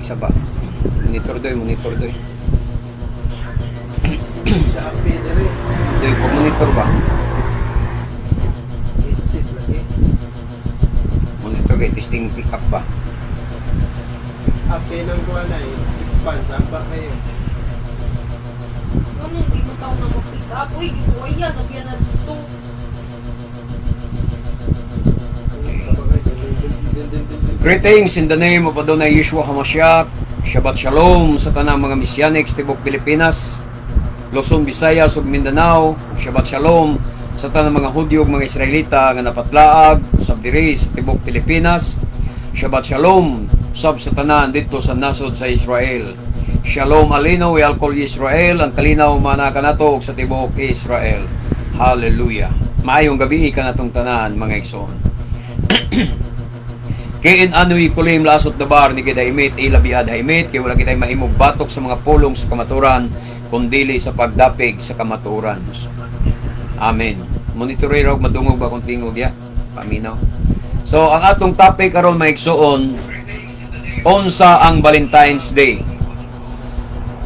isa ba? Monitor doy. Sa pedere. Doy, monitor ba? Headset lagi. Monitor kay testing pick up ba? Ape ng kuha na eh. Pan, samba kayo. Ano, hindi mo tao na mag-pick up. Uy, gisuway yan. Nabiyan na dito. Greetings in the name of Adonai Yeshua HaMashiach. Shabbat Shalom sa tanang mga Messianics tibok Pilipinas, Luzon, Visayas ug Mindanao. Shabbat Shalom sa tanang mga Hudyo ug mga Israelita nga napatlaag usab diri sa tibok Pilipinas. Shabbat Shalom sab sa tanan dito sa nasod sa Israel. Shalom alino we alkol Israel, ang kalinaw mana kanato sa tibok Israel. Hallelujah. Maayong gabi kanatong tanan mga igsoon. Kain ano'y kulim lasot dabar ni kita imit ilabiad haimit kay wala kitay mahimog batok sa mga pulong sa kamaturan kundili sa pagdapig sa kamaturan. Amen. Monitorero og madungog ba kung tingog ya? Paminaw. So ang atong topic karon maigsoon, unsa ang Valentine's Day?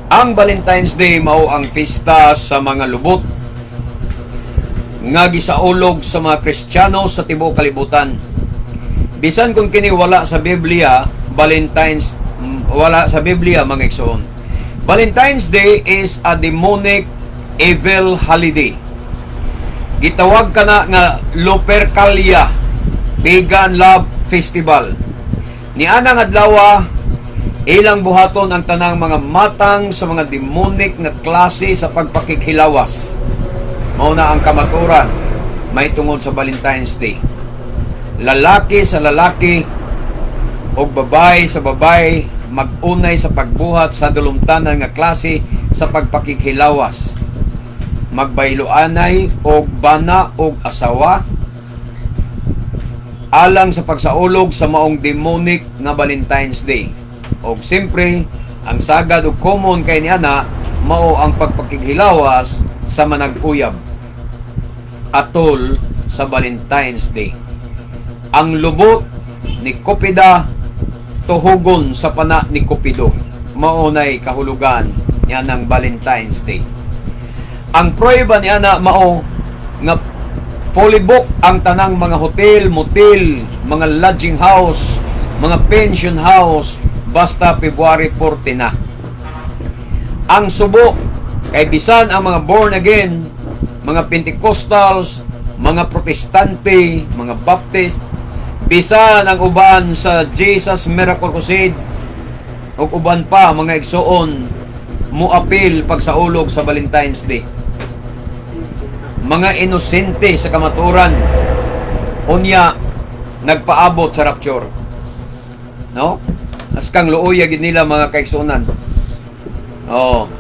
Ang Valentine's Day mao ang pista sa mga lubot nga gisaulog sa mga Kristiyano sa tibuok kalibutan. Bisan kung kini wala sa Biblia, wala sa Biblia mga igsoon. Valentine's Day is a demonic evil holiday. Gitawag kana nga Lupercalia Pagan Love Festival. Niana nga adlaw ilang buhaton ang tanang mga matang sa mga demonic nga klase sa pagpakighilawas. Mao na ang kamaturan may tungod sa Valentine's Day. Lalaki sa lalaki o babae sa babae mag-unay sa pagbuhat sa dulumtanan nga klase sa pagpakighilawas. Magbayloanay o bana o asawa alang sa pagsaulog sa maong demonic nga Valentine's Day. O siyempre, ang sagad o common kay niana mao ang pagpakighilawas sa manag-uyab atol sa Valentine's Day. Ang lubot ni Cupida tuhugon sa pana ni Cupido. Maunay kahulugan niya ng Valentine's Day. Ang prueba niya na mao nga fully book ang tanang mga hotel, motel, mga lodging house, mga pension house basta February 14 na. Ang subo kay bisan ang mga born again, mga Pentecostals, mga Protestante, mga Baptist, bisan ang uban sa Jesus Miracle Crusade o uban pa mga igsoon muapil pagsaulog sa Valentine's Day. Mga inosente sa kamaturan unya nagpaabot sa rapture. No? Askang luoy gid nila mga kaigsunan. Oh.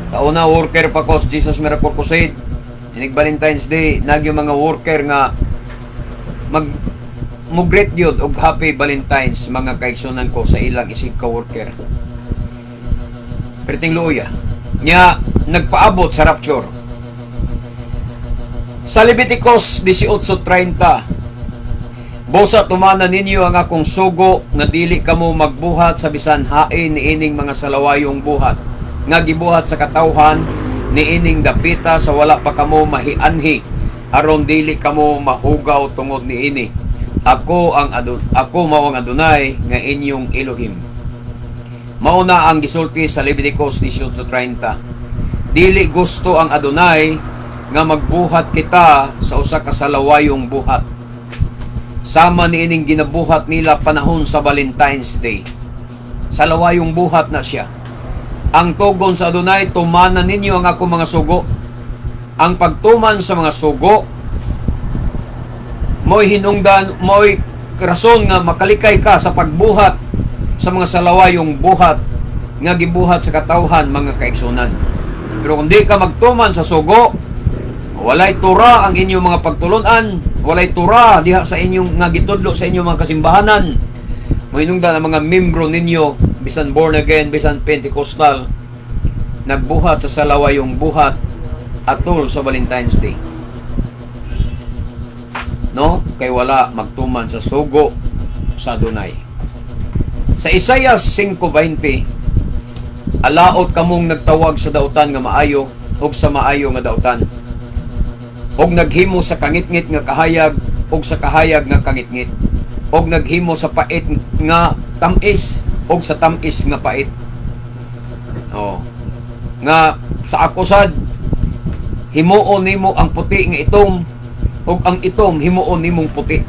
Kauna worker pa ko sa Jesus Miracle Crusade. Inig Valentine's Day nagyo mga worker nga greet yun og happy Valentine's mga kaigsunan ko sa ilang isig ka-worker. Perting luoya nya nagpaabot sa rapture. Sa Leviticus 18:30, bosa tumana ninyo ang akong sugo nga dili kamo magbuhat sa bisan hain ni ining mga salawayong buhat nga gibuhat sa katawhan ni ining dapita sa wala pa kamo mahianhi aron dili kamo mahugaw tungod ni ini. Ako mao ang Adonai nga inyong Elohim. Mao na ang gisulti sa Leviticus 18:30. Dili gusto ang Adonai nga magbuhat kita sa usa ka salawayong buhat. Sama ni ining ginabuhat nila panahon sa Valentine's Day. Salawayong buhat na siya. Ang tugon sa Adonai, tumanan ninyo ang ako mga sugo. Ang pagtuman sa mga sugo mo'y hinungdan, mo'y rason nga makalikay ka sa pagbuhat sa mga salawayong buhat nga gibuhat sa katawhan mga kaigsunan. Pero kung di ka magtuman sa sugo, walay tura ang inyong mga pagtulunan, walay tura diha sa inyong nga gitudlo sa inyong mga kasimbahanan. Mo'y hinungdan ang mga membro ninyo, bisan born again, bisan Pentecostal, nagbuhat sa salawayong buhat atol sa Valentine's Day. No? Kay wala magtuman sa sugo sa Adonai. Sa Isaiah 5:20, alaot kamong nagtawag sa dautan nga maayo ug sa maayo nga dautan. Og naghimo sa kangitngit nga kahayag ug sa kahayag nga kangitngit. Og naghimo sa pait nga tamis ug sa tamis nga pait. Oh. Nga sa akusad himuon nimo ang puti nga itom ug ang itom himuon nimong puti.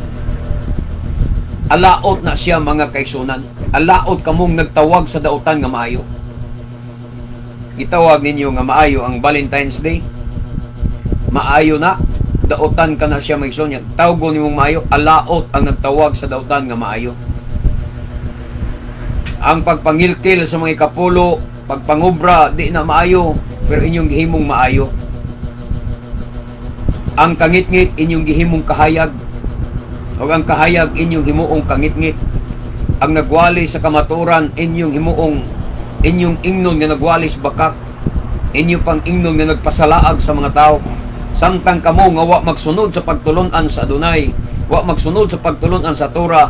Alaot na siya mga kaigsunan. Alaot kamong nagtawag sa dautan nga maayo. Gitawag ninyo nga maayo ang Valentine's Day. Maayo na, dautan ka na siya maigsoon niya. Tawgon nimong maayo, alaot ang nagtawag sa dautan nga maayo. Ang pagpangilkil sa mga ikapulo, pagpangubra, di na maayo, pero inyong gihimong maayo. Ang kangitngit, inyong gihimong kahayag. O ang kahayag, inyong himuong kangitngit. Ang nagwali sa kamaturan, inyong himuong, inyong ingnon nga nagwali sa bakak. Inyong pang ingnon nga nagpasalaag sa mga tao. Samtang kamo nga wa magsunod sa pagtulunan sa Adonai, wa magsunod sa pagtulunan sa Torah,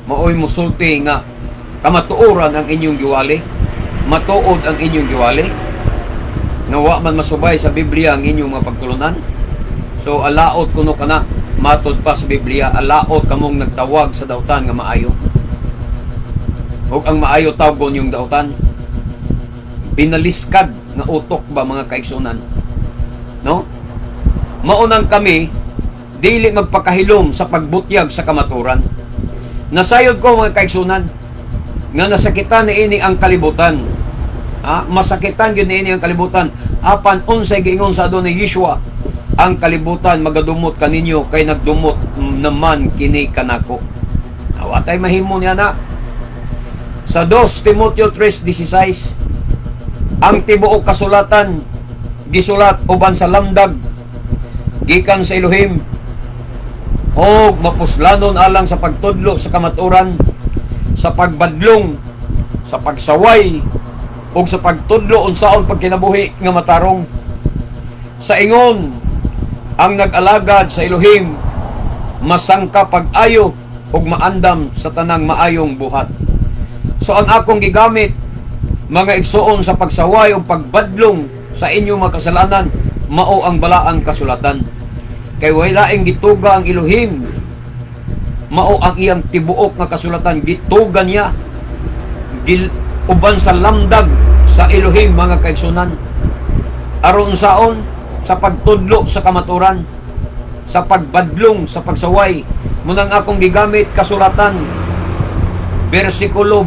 maoy musulti nga kamatuoran ang inyong giwali, matuod ang inyong giwali, nga wa man masubay sa Biblia ang inyong mga pagtulunan. So alaot kuno kana, matod pa sa Biblia, alaot kamong nagtawag sa dautan nga maayo. Ug ang maayo tawgon yung dautan, binaliskad nga utok ba mga kaigsunan. No? Maunang kami dili magpakahilom sa pagbutyag sa kamaturan. Nasayod ko mga kaigsunan nga nasakitan ni ini ang kalibutan. Masakitan gyud ni ini ang kalibutan. Apan unsay giingon sa Adonai Yeshua, ang kalibutan magadumot kaninyo kay nagdumot naman kini kanako. Awatay mahimo niya na. Sa 2 Timoteo 3:16, ang tibuok kasulatan gisulat uban sa lamdag gikan sa Elohim o mapuslanon alang sa pagtudlo sa kamaturan, sa pagbadlong, sa pagsaway ug sa pagtudlo unsaon pagkinabuhi nga matarong. Sa ingon ang nag-alagad sa Elohim masangka pag-ayo ug maandam sa tanang maayong buhat. So ang akong gigamit mga igsuon sa pagsaway ug pagbadlong sa inyong mga kasalanan, mao ang balaang kasulatan. Kay walaing gituga ang Elohim, mao ang iyang tibuok nga kasulatan, gituga niya uban sa lamdag sa Elohim mga kaigsunan. Aron saon sa pagtudlo sa kamaturan, sa pagbadlong, sa pagsaway, munang akong gigamit kasulatan. Bersikulo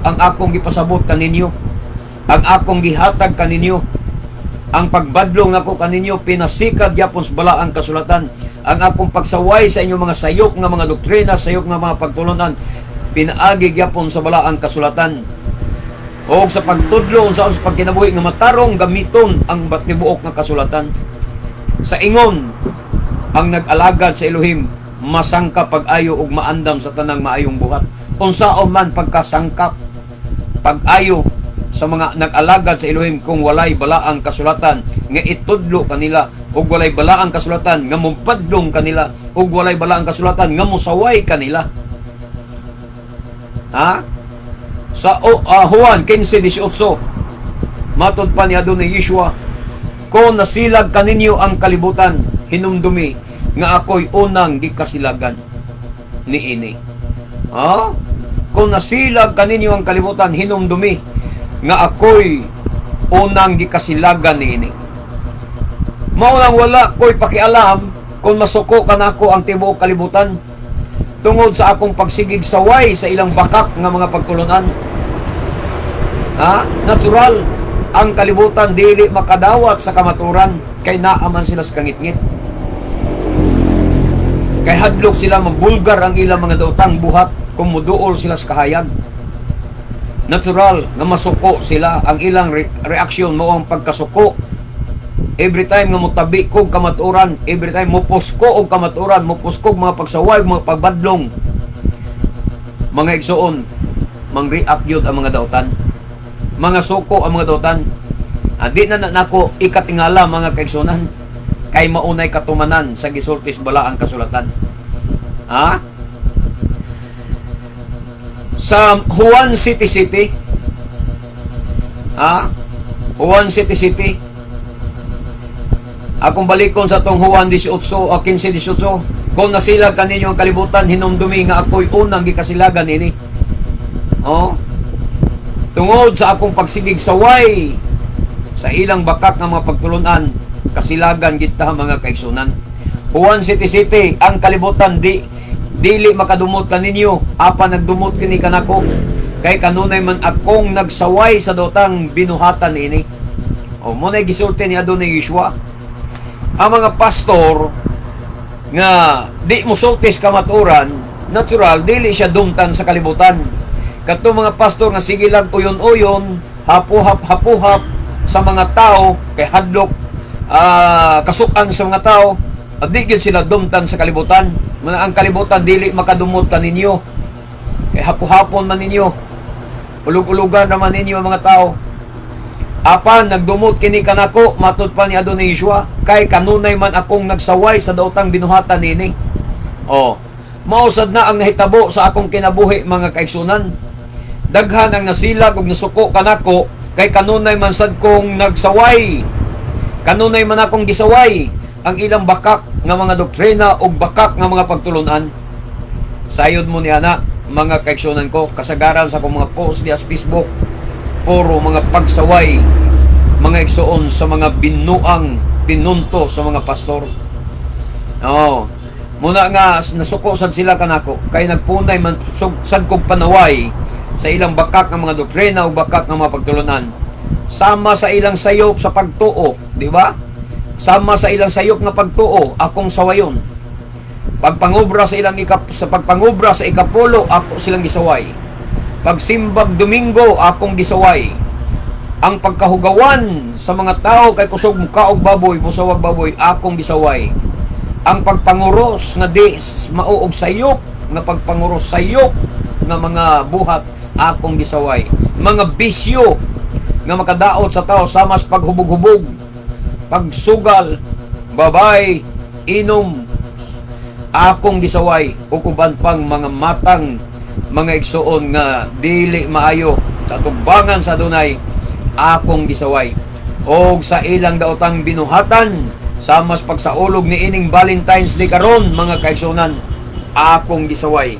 ang akong gipasabot kaninyo, ang akong gihatag kaninyo. Ang pagbadlong ako kaninyo pinasikad gyapon sa balaang kasulatan. Ang akong pagsaway sa inyong mga sayok nga mga doktrina, sayok nga mga pagtulunan, pinaagi gyapon sa balaang kasulatan. O sa pagtudlo unsaon sa pagkinabuhi nga matarong gamiton ang batibuok nga kasulatan. Sa ingon ang nag-alagad sa Elohim masangka pag-ayo ug maandam sa tanang maayong buhat. Unsaon man pagkasangkap pag-ayo sa mga nag-alagad sa Elohim kung walay balaang kasulatan nga itudlo kanila, ug walay balaang kasulatan nga mubadlong kanila, ug walay balaang kasulatan nga musaway kanila. Sa Juan 15:18, matod pa ni Adonai Yeshua, kung nasilag kaninyo ang kalibutan, hinumdumi nga ako'y unang gikasilagan niini. Kung nasilag kaninyo ang kalibutan, hinumdumi nga ako'y unang gikasilagan niini. Maulang wala ko'y pakialam kung masuko kanako ang tibuok kalibutan tungod sa akong pagsigig saway sa ilang bakak nga mga pagtulunan. Natural ang kalibutan dili makadawat sa kamaturan kay naaman sila sa kangitngit. Kay hadlok sila mabulgar ang ilang mga dautang buhat kung muduol sila sa kahayag. Natural nga masuko sila, ang ilang reaksyon mo ang pagkasuko. Every time nga mutabi kog kamaturan, every time mo pusko og kamaturan, mo pusko mga pagsaway, mga pagbadlong, mga igsuon, mang-react yun ang mga dautan, mga suko ang mga dautan. Di na nako ikatingala mga kaigsunan, kay maunay katumanan sa gisultis bala ang kasulatan. sa Juan City. Juan City. Akong balikon sa tong Juan 18 o 15-18. Kung nasilag kaninyo ang kalibutan, hinumdumi nga ako'y unang gikasilagan ini. Tungod sa akong pagsigig saway sa ilang bakak nga mga pagtulunan, kasilagan kita mga kaigsunan. Juan City, ang kalibutan dili makadumot kaninyo, apa nagdumot kini kanako, kay kanunay man akong nagsaway sa dotang binuhatan ini. Mo na gisulti ni Adonai Yeshua. Ang mga pastor nga di musultis kamaturan, natural dili siya dumtan sa kalibutan. Kadto mga pastor nga sige lang uyon-uyon, hapuhap sa mga tao kay hadlok kasukan sa mga tao, di gid sila dumtan sa kalibutan. Ang kalibutan dili makadumot kaninyo, kay hapuhapon man ninyo, ulug-ulugan naman ninyo mga tao. Apan nagdumot kini kanako, matud pa ni Adonai Yeshua, kay kanunay man akong nagsaway sa daotang binuhatan nini. Mausad na ang nahitabo sa akong kinabuhi mga kaigsunan. Daghan ang nasilag ug nasuko kanako, kay kanunay man sad kong nagsaway. Kanunay man akong gisaway ang ilang bakak nga mga doktrina ug bakak nga mga pagtulunan. Sayod mo ni ana mga kaigsunan ko, kasagaran sa akong mga post di as Facebook, puro mga pagsaway, mga igsuon sa mga binuang pinunto sa mga pastor. Muna nga nasuko sad sila kanako, kay nagpunay man sad kog panaway sa ilang bakak ng mga doktrina o bakak ng mga pagtulunan. Sama sa ilang sayop sa pagtuo, di ba? Sama sa ilang sayop nga pagtuo, akong sawayon. Pagpangubra sa pagpangubra sa ikapulo, ako silang gisaway. Pagsimbag Domingo, akong gisaway. Ang pagkahugawan sa mga tao kay kusog mukaog baboy, busawag baboy, akong gisaway. Ang pagpanguros nga di mauog sayop, nga pagpanguros sayop nga mga buhat, akong gisaway. Mga bisyo nga makadaot sa tao, sama sa paghubog-hubog, pagsugal, babay, inom, akong gisaway. Uban pang mga matang mga igsuon nga dili maayo sa tugbangan sa Adonai, akong gisaway. Og sa ilang daotang binuhatan, sama sa pagsaulog ni ining Valentine's Day karon mga kaigsunan, akong gisaway.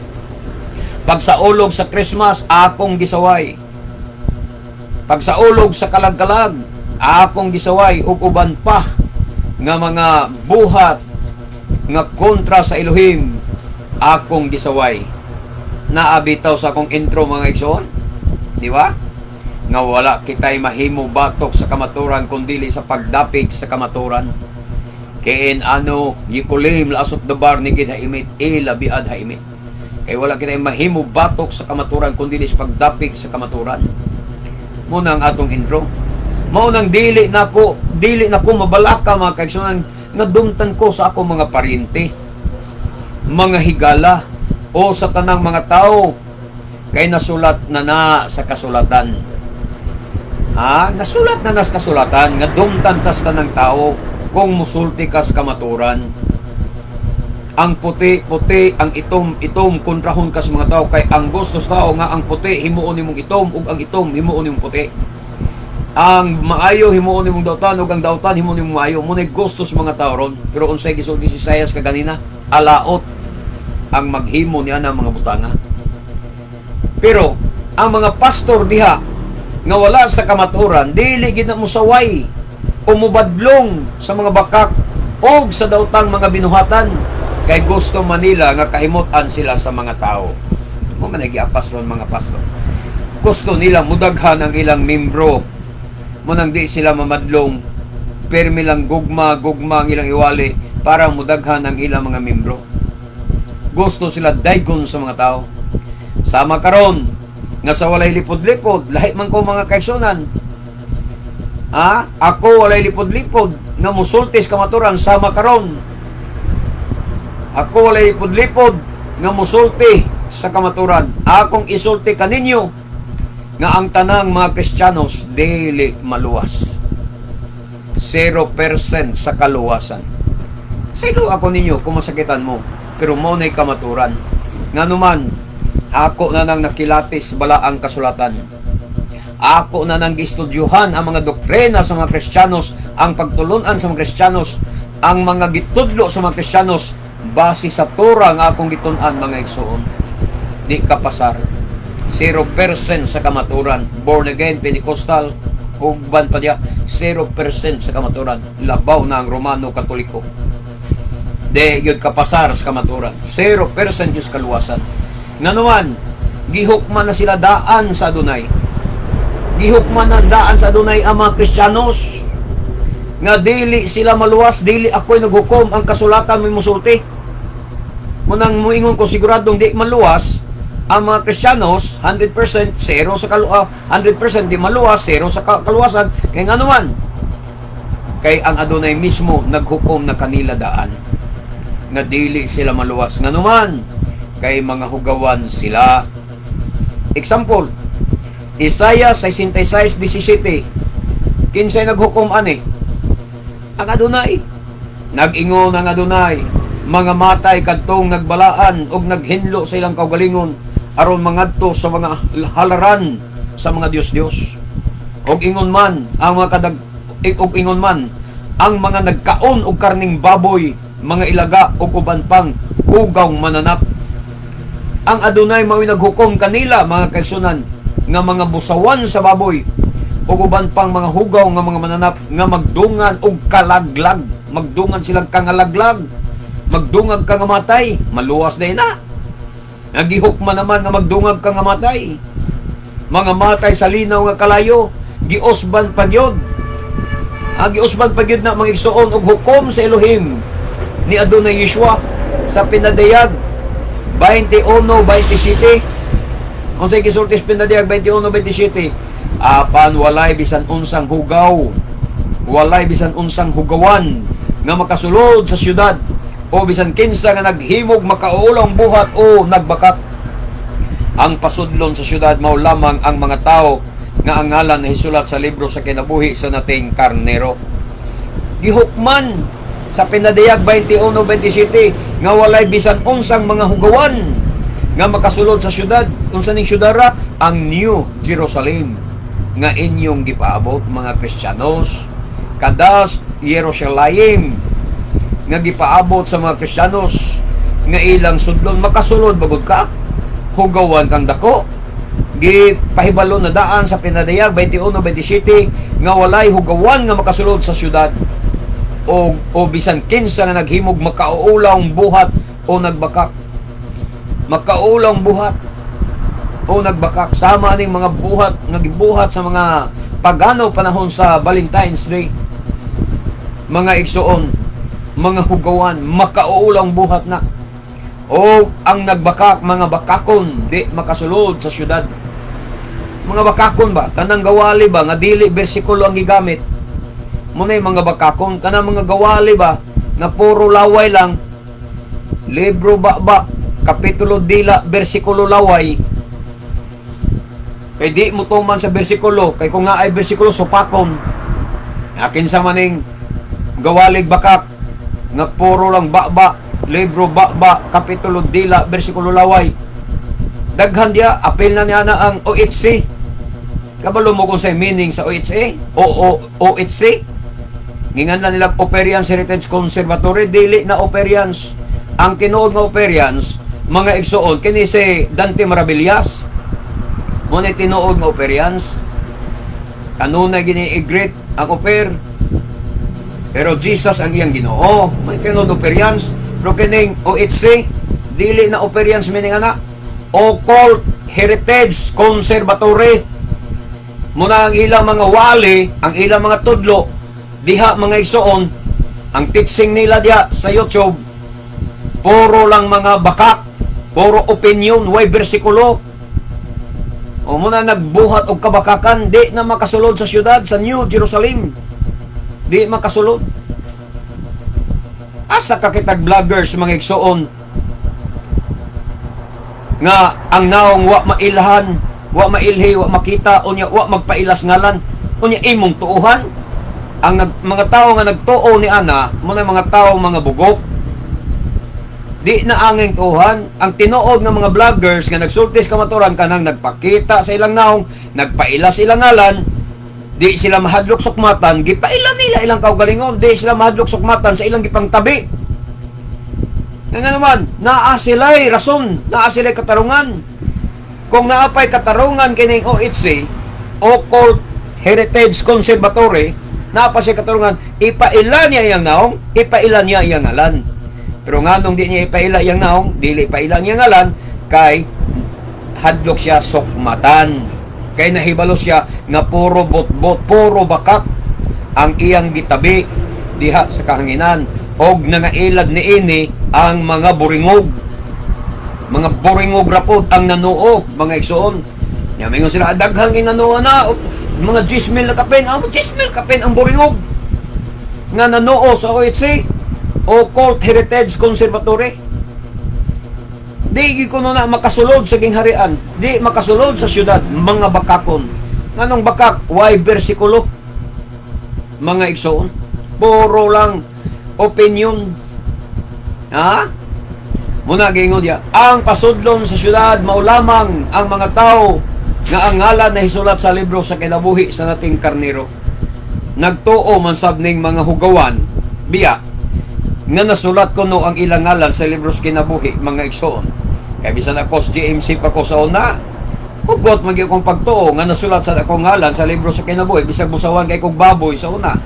Pagsaulog sa Christmas, akong gisaway. Pagsaulog sa kalag-kalag, akong gisaway. Ug uban pa nga mga buhat nga kontra sa Elohim, akong gisaway. Naabitaw sa akong intro mga igsoon, di ba? Nga wala kitay mahimo batok sa kamaturan kundili sa pagdapig sa kamaturan. Kain yikulim laasot dabar ni gid haimit labiad haimit. Kay wala kitay mahimo batok sa kamaturan kundili sa pagdapig sa kamaturan. Muna ang atong intro. Mao nang dili nako mabalaka mga kaigsunan nga dumtan ko sa akong mga paryente, mga higala, o sa tanang mga tao, kay nasulat na sa kasulatan. Nasulat na sa kasulatan nga dumtan tas tanang tao kung musulti kas kamaturan. Ang puti, ang itom kontrahon kas mga tao, kay ang gustos tao nga ang puti himuon nimong itom ug ang itom himuon nimong puti. Ang maayo himuon nimong dautan ug ang dautan himuon nimong maayo. Mo gustos mga tao ron. Pero unsay gisulti si Isaias kaganina, alaot ang maghimo niya ng mga butanga. Pero ang mga pastor diha nga wala sa kamaturan, dili gid na musaway o mubadlong sa mga bakak o sa daotang mga binuhatan, kay gusto Manila nga kahimutan sila sa mga tao. Mo man giapas ron mga pastor. Gusto nila mudaghan ang ilang membro. Mo nang di sila mamadlong, permi lang gugma ang ilang iwali para mudaghan ang ilang mga membro. Gusto sila daygon sa mga tao. Sama karon nga sa walay lipod-lipod, lahi man ko mga kaigsunan. Ako walay lipod-lipod nga musultis kamaturan, sama karon. Ako walay lipod-lipod nga musulti sa kamaturan. Akong isulti kaninyo nga ang tanang mga Kristiyanos dili maluwas. 0% sa kaluwasan. Sa ilo ako ninyo kung masakitan mo, pero mo na'y kamaturan. Nga naman, Ako na nang nakilatis bala ang kasulatan. Ako na nang gistudyuhan ang mga doktrina sa mga Kristiyanos, ang pagtulunan sa mga Kristiyanos, ang mga gitudlo sa mga Kristiyanos, base sa Torah nga akong gitun-an mga igsoon. Di ka pasar. 0% sa kamaturan. Born again, Pentecostal, ugban pa diya, 0% sa kamaturan. Labaw na ang Romano Katoliko. De, yun kapasar sa kamaturan. 0% yung kaluwasan. Nga naman, gihukman na sila daan sa Adonai. Gihukman na daan sa Adonai ang mga Kristiyanos. Nga dili sila maluwas, dili ako'y naghukom, ang kasulatan may musulti. Munang muingon ko siguradong di maluwas, ang mga Kristiyanos, 100%, 0 sa 100% di maluwas, 0 sa kaluwasan. Kaya nga naman, kay ang Adonai mismo naghukom na kanila daan. Nga dili sila maluwas. Nga naman, kay mga hugawan sila. Example, Isaiah 66:17. Kinsay naghukom ani? Ang Adonai. Nag-ingon ang Adonai, mga matay kadtong nagbalaan og naghinlo sa ilang kaugalingon aron mangadto sa mga halaran sa mga Dios-Dios. Og ingon man ang mga ingon man ang mga nagkaon og karning baboy, mga ilaga ug uban pang hugaw mananap. Ang Adonai mao naghukom kanila mga kaigsunan nga mga busawan sa baboy ug uban pang mga hugaw nga mga mananap nga magdungan og kalaglag. Magdungan silang kangalaglag, magdungag ka nga matay, maluwas na ina. Nagihukman naman nga magdungag ka nga matay. Mga matay sa linaw nga kalayo, giusban pagyod. Giusban pagyod na mga igsuon og hukom sa Elohim ni Adonai Yeshua sa pinadayag 21:27. Unsay gisulti sa pinadayag 21:27? Apan walay bisan unsang hugaw, walay bisan unsang hugawan nga makasulod sa syudad, o bisan kinsa nga naghimog makaulang buhat o nagbakak. Ang pasudlon sa syudad mao lamang ang mga tao nga ang ngalan na hisulat sa libro sa kinabuhi sa nating karnero. Gihukman sa pinadayag 21:27 nga walay bisan unsang mga hugawan nga makasulod sa syudad. Unsa ning syudara? Ang New Jerusalem nga inyong gipaabot mga Kristiyanos. Kadas Jerusalem nga gipaabot sa mga Kristiyanos nga ilang sudlon makasulod bagod ka, hugawan kang dako. Gipahibalo na daan sa pinadayag 21:27 nga walay hugawan nga makasulod sa syudad, o bisan kinsa nga naghimog makauulawng buhat o nagbakak. Makauulawng buhat o nagbakak, sama ning mga buhat nga gibuhat sa mga pagano panahon sa Valentine's Day. Mga igsuon, mga hugawan, makauulang buhat na. O ang nagbakak, mga bakakon, di makasulod sa syudad. Mga bakakon ba? Kanang gawali ba? Nga dili bersikulo ang gigamit. Muna'y mga bakakon. Kanang mga gawali ba? Nga puro laway lang. Libro ba? Kapitulo dila, bersikulo laway. Kay di mo tuman sa bersikulo. Kay kung nga ay bersikulo, supakon. Akin sa maning gawalig bakak nga puro lang libro kapitulo dila, bersikulo laway. Daghan dia, apil na niya na ang OHC. Kabalo mo kung sa meaning sa OHC? OHC? Ngingan na nila Operians Heritage Conservatory, dili na Operians. Ang tinuod nga Operians, mga igsuon, kini si Dante Maravillas. Muna tinuod nga Operians. Kanuna gini-igrit ang Oper. Pero Jesus ang iyang Ginoo. May tinuod Operians. Pero kining OHC, dili na Operians meaning ana. Occult Heritage Conservatory. Muna ang ilang mga wali, ang ilang mga tudlo, diha mga igsoon, ang teaching nila diha sa YouTube, puro lang mga bakak, puro opinion, way bersikulo. O muna nagbuhat og kabakakan, di na makasulod sa syudad, sa New Jerusalem. Di makasulod. Asa ka kitag vloggers mga igsoon nga ang naong wa mailhan, wa mailhi, wa makita, unya wa magpailas ngalan, unya imong tuuhan. Ang mga tao nga nagtuo ni ana, muna mga tao mga bugok. Di na angeng tuhan. Ang tinuod ng mga vloggers nga nagsulti sa kamaturan kanang nagpakita sa ilang naong, nagpaila sa ilang ngalan, di sila mahadlok sukmatan, gipaila nila ilang kaugalingon, di sila mahadlok sukmatan sa ilang gipang tabi. Nga naman, naa sila'y rason, naa sila'y katarungan. Kung naapay katarungan kining OHC, Occult Heritage Conservatory, naapa siya katarungan, ipaila niya iyang naong, ipaila niya iyang ngalan. Pero nga nung di niya ipaila iyang naong, dili ipaila iyang ngalan, kay hadlok siya sukmatan. Kay nahibalo siya nga puro bot-bot, puro bakat ang iyang gitabi diha sa kahanginan. Og nangailad ni ini ang mga buringog. Mga buringog rapod ang nanuo, mga igsoon. Yamingon sila, daghang inanuo na, mga 10,000 na kapin, 10,000 kapin ang buringog. Nga nanuo sa OHC, Occult Heritage Conservatory. Di kuno na makasulod sa gingharian, di makasulod sa syudad, mga bakakon. Nganong bakak? Why bersikulo? Mga igsoon. Puro lang opinion. Ha? Muna gingon dia, ang pasudlon sa syudad mao lamang ang mga tao nga ang ngalan na hisulat sa libro sa kinabuhi sa nating karnero. Nagtuo man sab ning mga hugawan biya nga nasulat ko no ang ilang ngalan sa libro sa kinabuhi, mga igsoon. Kaya bisan ako sa GMC pa ko sa una, hugot magi kong pagtuo nga nasulat sa akong ngalan sa libro sa kinabuhi, bisag busawan kay kong baboy sa una.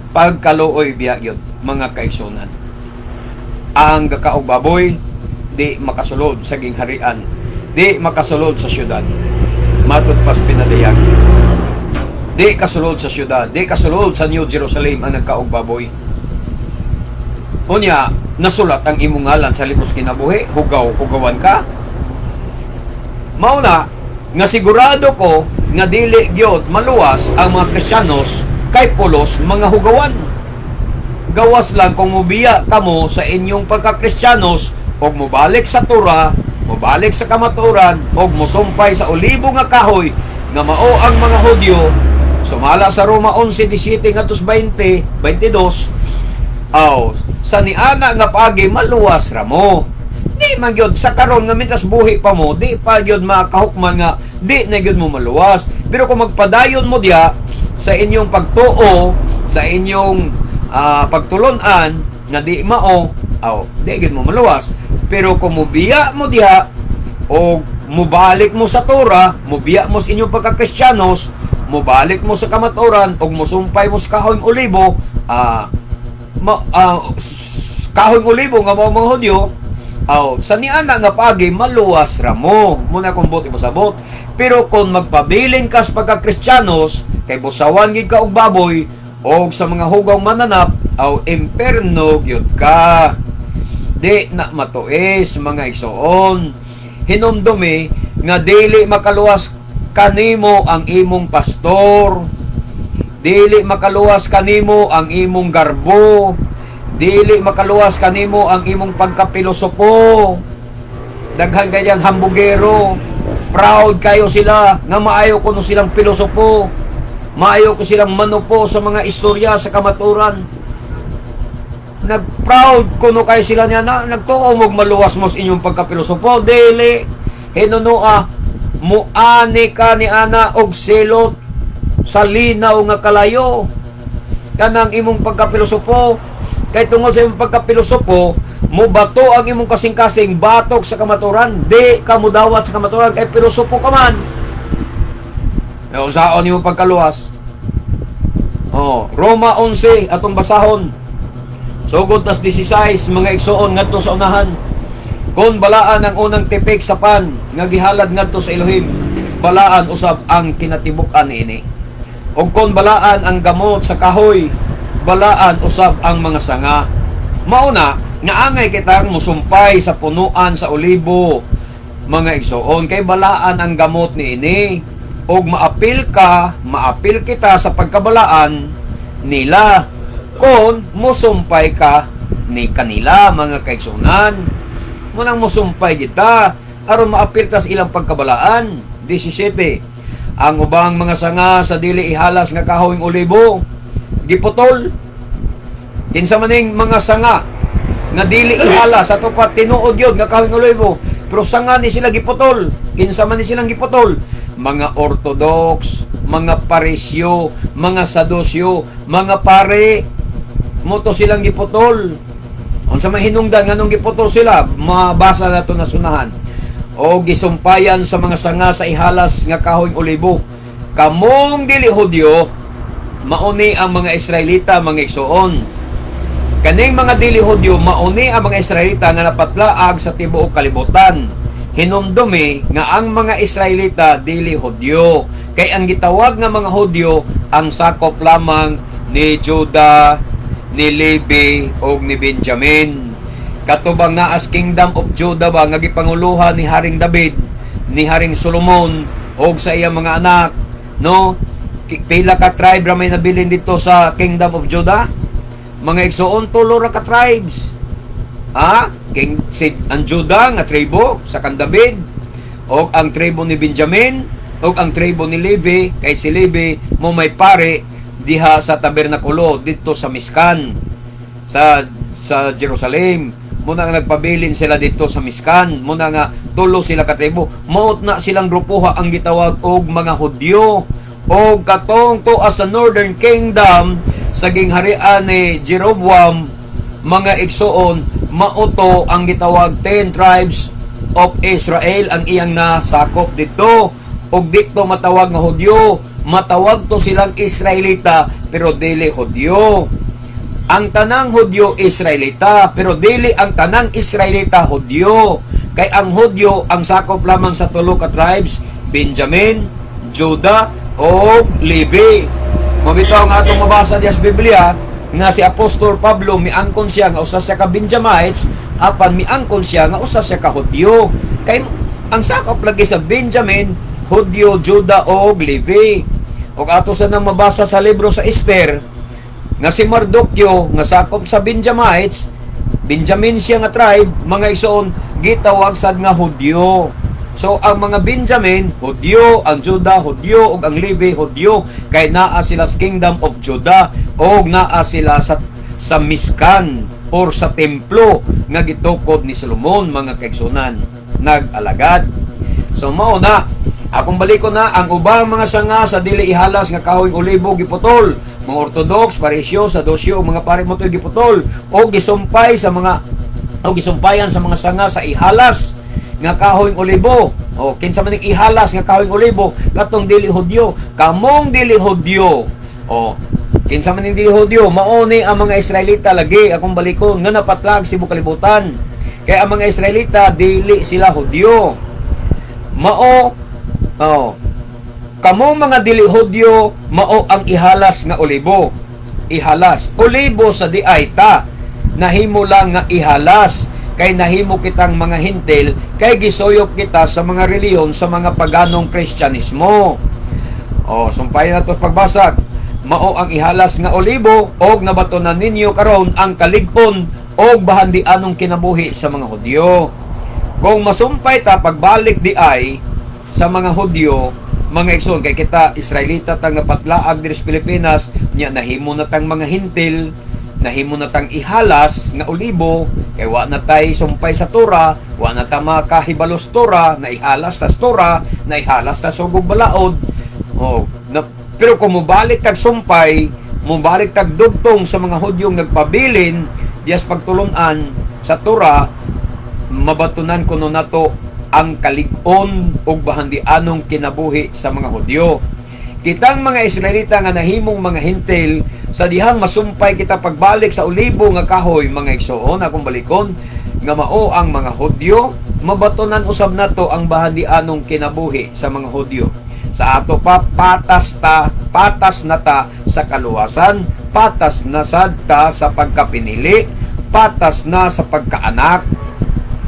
Pagkaluoy biya yun, mga kaigsunan. Ang gakaog baboy, di makasulod sa gingharian, di makasulod sa syudad. Matod pas pinadayag. Di kasulod sa syudad, di kasulod sa New Jerusalem ang nagkaog baboy. Unya, nasulat ang imong ngalan sa libro sa kinabuhi, hugawan ka. Mauna, nga sigurado ko nga dili gyud maluwas ang mga Kristiyanos kay pulos mga hugawan. Gawas lang kung mubiya kamo sa inyong pagka-Kristiyanos og mobalik sa Torah, mobalik sa kamaturan og mosumpay sa olibo nga kahoy nga mao ang mga Hudyo, sumala sa Roma 11:17 ngadtos 22, sa niana nga pagi maluwas ra mo. Di man gyud sa karon nga mitas buhi pa mo, di pa gyud makahukman nga di na gyud mo maluwas. Pero kung magpadayon mo diya sa inyong pagtuo, sa inyong pagtulunan nga di mao, di gyud mo maluwas. Pero kung mubiya mo diha o mubalik mo sa Torah, mubiya mo sa inyong pagka-Kristiyanos, mubalik mo sa kamaturan o musumpay mo sa kahoyng olibo, kahoyng olibo nga mga Hudyo, sa niana nga pagi maluwas ra mo muna kung buti mo sabot. Pero kung magpabilin ka sa pagka-Kristiyanos, kay busawan gid ka og baboy o sa mga hugaw mananap, imperno gyud ka. Di na matuis, mga igsoon. Hinumdumi nga dili makaluwas kanimo ang imong pastor, dili makaluwas kanimo ang imong garbo, dili makaluwas kanimo ang imong pagkapilosopo. Daghan kayang hambugero, proud kayo sila nga maayo kuno silang pilosopo, maayo ko silang manupo sa mga istorya sa kamaturan. Nag-proud kuno kayo sila niya na nagtuo mog maluwas mo sa inyong pagkapilosopo. Dili hinunua muani ka ni ana og silot sa linaw nga kalayo kanang imong pagkapilosopo. Kay tungod sa imong pagkapilosopo, mo bato ang imong kasing-kasing batok sa kamaturan. Di ka mo dawat sa kamaturan kay pilosopo ka man. Yung saon imong pagkaluwas. Roma 11 atong basahon. Sugod tas 16, mga igsoon ngadto sa unahan. Kung balaan ang unang tipik sa pan nga gihalad ngadto sa Elohim, balaan usab ang kinatibuk-an niini. O kung balaan ang gamot sa kahoy, balaan usab ang mga sanga. Mauna, naangay kitang musumpay sa punuan sa olibo, mga igsoon, kay balaan ang gamot niini. Og maapil kita sa pagkabalaan nila kung musumpay ka ni kanila, mga kaigsunan. Munang musumpay kita aron maapil ka sa ilang pagkabalaan. 17, ang ubang mga sanga sa dili ihalas nga kahoyng olibo giputol. Kinsa maning mga sanga nga dili ihala sa tupat tinuod yun nga kahoy olibo. Pero sanga ni sila giputol, kinsa man ni silang giputol, mga Orthodox, mga Parisyo, mga Sadusyo, mga pare, mo to silang giputol. Unsa may hinungdan nganong giputol sila, mabasa nato na sunahan. O gisumpayan sa mga sanga sa ihalas nga kahoy olibo. Kamong dili Hudyo, mauni ang mga Israelita, mga igsoon. Kaning mga dili Hudyo, mauni ang mga Israelita nga napatlaag sa tibuok kalibutan. Hinumdumi nga ang mga Israelita dili Hudyo. Kay ang gitawag nga mga Hudyo ang sakop lamang ni Juda, ni Levi o ni Benjamin. Katubang na as Kingdom of Judah ba nga gipanguluhan ni Haring David, ni Haring Solomon o sa iyang mga anak, no? Pila ka tribe ra may nabilin dito sa Kingdom of Judah? Mga igsoon tulo ra ka tribes. Ang Judah nga tribo sa kan David, o ang tribo ni Benjamin, o ang tribo ni Levi, kay si Levi mo may pare diha sa tabernakulo dito sa Miskan sa Jerusalem. Muna nga nagpabilin sila dito sa Miskan, muna nga tulo sila ka tribo. Maot na silang grupuha ang gitawag og mga Hudyo. O katong to as sa Northern Kingdom sa gingharian ni Jeroboam, mga igsoon, mauto ang gitawag 10 tribes of Israel ang iyang nasakop dito. Og dito matawag nga Hudyo, matawag to silang Israelita pero dili Hudyo. Ang tanang Hudyo Israelita pero dili ang tanang Israelita Hudyo. Kay ang Hudyo ang sakop lamang sa tulo ka tribes, Benjamin, Judah o Levi. Mabitaw nga atong mabasa diya sa Biblia nga si Apostol Pablo miangkon siya nga usa siya ka Benjamites, apan miangkon siya nga usa siya ka Hudyo. Kay ang sakop lagi sa Benjamin, Hudyo, Judah o Levi. O ato sa nang mabasa sa libro sa Esther nga si Mardukyo nga sakop sa Benjamites, Benjamin siya nga tribe, mga igsoon gitawag sad nga Hudyo. So ang mga Benjamin Hudyo, ang Judah Hudyo, ug ang Levi Hudyo, kay naa sila sa Kingdom of Judah o naa sila sa Miskan or sa templo nga gitukod ni Solomon, mga kaigsunan nag-alagad. So mao na akong baliko na ang ubang mga sanga sa dili ihalas nga kahoy olibo giputol. Mga Orthodox, Parisyo, Sadusyo, mga pare mo to'y giputol o gisumpay sa mga o gisumpayan sa mga sanga sa ihalas nga kahoy olibo. O kinsa man ihalas nga kahoy olibo katong dili Hudyo, kamong dili Hudyo. O kinsa man dili Hudyo, mauni ang mga Israelita lagi akong balikon nga napatlag sa tibuok kalibutan. Kay ang mga Israelita dili sila Hudyo. Kamong mga dili Hudyo, mao ang ihalas nga olibo. Ihalas olibo sa diay ta nahimo lang nga ihalas. Kay nahimo kitang mga hintil, kay gisuyop kita sa mga reliyon sa mga paganong Kristyanismo. Sumpay na to pagbasag. Mao ang ihalas nga olibo, og nabatonan ninyo karon ang kalig-on og bahandianong kinabuhi sa mga Hudyo. Kung masumpay ta pagbalik di ay sa mga Hudyo, mga igsoon, kay kita Israelita tang napatlaag diri sa Pilipinas, nya nahimo na tang mga hintil, nahimo na tang ihalas nga olibo, kay wa na tay sumpay sa Torah, wa na ta makahibalos Torah, na ihalas tas Torah, na ihalas tas sugog balaod. Pero kung mubalik tag sumpay, mubalik tag dugtong sa mga Hudyong nagpabilin diyas pagtulunan sa Torah, mabatunan kuno nato ang kalig-on ug bahandianong kinabuhi sa mga Hudyo. Kitang mga Israelita nga nahimong mga hintil, sa dihang masumpay kita pagbalik sa olibo nga kahoy, mga igsoon akong balikon, nga mao ang mga Hudyo, mabatunan usab nato ang bahandianong kinabuhi sa mga Hudyo. Sa ato pa patas na ta sa kaluwasan, patas na sad ta sa pagkapinili, patas na sa pagkaanak.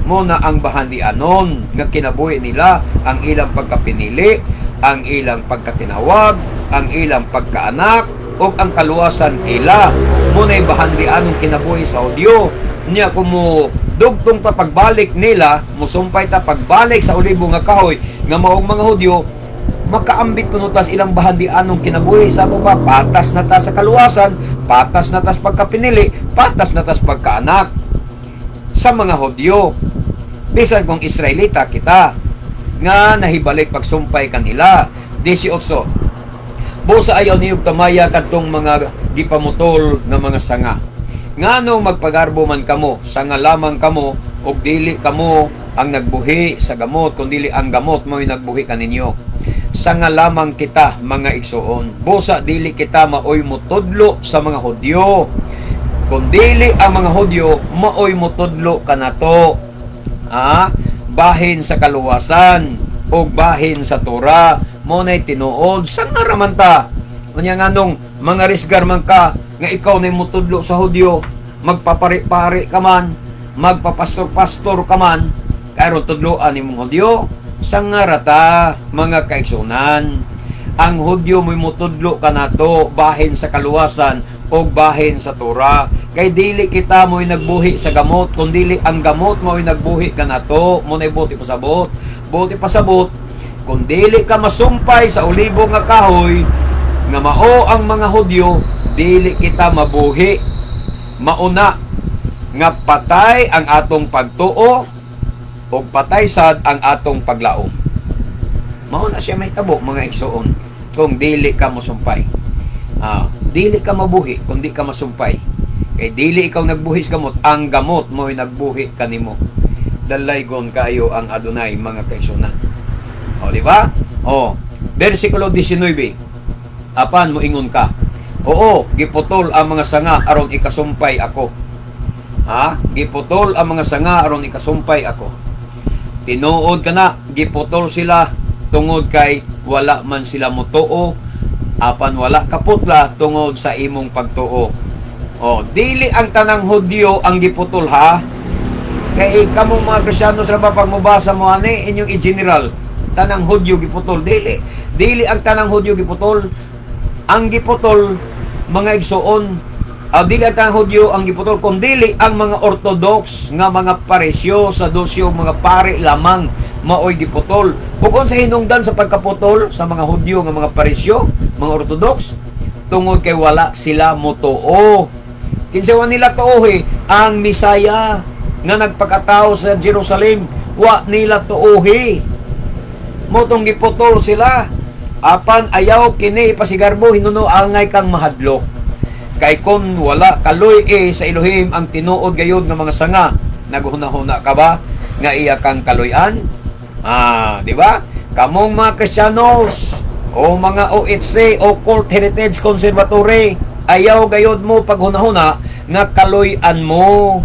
Muna ang bahandianon nga kinabuhi nila, ang ilang pagkapinili, ang ilang pagkatinawag, ang ilang pagkaanak, o ang kaluwasan ila. Muna yung bahandianong kinabuhi sa Hudyo. Niya kung mo dugtong ta pagbalik nila, musumpay ta pagbalik sa olibo nga kahoy, nga maong mga Hudyo, makaambit kuno tas ilang bahandianong kinabuhi sa ato ba, patas na ta sa kaluwasan, patas na ta sa pagkapinili, patas na ta sa pagkaanak. sa mga Hudyo. Bisan kung Israelita kita, nga nahibalik pagsumpay kanila. 18. Busa ayaw niyog tamaya kadtong mga gipamutol nga mga sanga. Ngano magpagarbo man kamo, sanga lamang kamo, og dili kamo ang nagbuhi sa gamot, kundi ang gamot mo'y nagbuhi kaninyo. Sanga lamang kita, mga igsoon. Busa dili kita maoy mutudlo sa mga Hudyo. Kundili ang mga Hudyo, maoy mutudlo kanato. Bahin sa kaluwasan o bahin sa Torah, mo na'y tinuod sanga raman ta. Unya nganong mga risgar man ka nga ikaw na'y mutudlo sa Hudyo, magpapari-pari ka man, magpapastor-pastor ka man, karon tudloan nimong Hudyo, sanga rata mga kaigsunan. Ang Hudyo mo'y mutudlo kanato bahin sa kaluwasan o bahin sa Torah. Kay dili kita mo'y nagbuhi sa gamot, kundili ang gamot mo'y nagbuhi kanato. Mo na'y buti pasabot. Buti pasabot, kundili ka masumpay sa ulibo nga kahoy, nga mao ang mga Hudyo, dili kita mabuhi. Mauna nga patay ang atong pagtuo o patay sad ang atong paglaom. Mao na siya may tabo, mga igsoon, kung dili ka masumpay. Dili ka mabuhi kung di ka masumpay. Kay dili ikaw nagbuhi sa gamot, ang gamot mo'y nagbuhi kanimo. Dalaygon kayo ang Adonai, mga kaigsunan. Di ba? Versikulo 19. Apan mo ingon ka, oo, giputol ang mga sanga aron ikasumpay ako. Giputol ang mga sanga aron ikasumpay ako. Tinuod ka na, giputol sila tungod kay wala man sila motuo, apan wala kaputla tungod sa imong pagtuo. Dili ang tanang Hudyo ang giputol ha. Kay kamong mga Kristiyanos ra pag mubasa mo ani inyong i-general, tanang Hudyo giputol. Dili ang tanang Hudyo giputol. Ang giputol, mga igsoon, dili ang tanang Hudyo ang giputol, kundi ang mga Orthodox nga mga paresyo sa dosyo, mga pare lamang maoy giputol. Ug sa hinungdan sa pagkaputol sa mga Hudyo nga mga paresyo, mga Orthodox, tungod kay wala sila motuo. Kinsawan nila tuohi ang Misaya nga nagpakatao sa Jerusalem, wa nila tuohi. Motong giputol sila. Apan ayaw kini ipasigarbo, hinuno angay kang mahadlok. Kay kung wala kaloy sa Elohim ang tinuod gayud nga mga sanga, naghuna-huna ka ba nga iya kang kaloyan? Di ba? Kamong mga Kristiyanos o mga OHC o Cult Heritage Conservatory, ayaw gayud mo paghuna-huna nga kaloyan mo.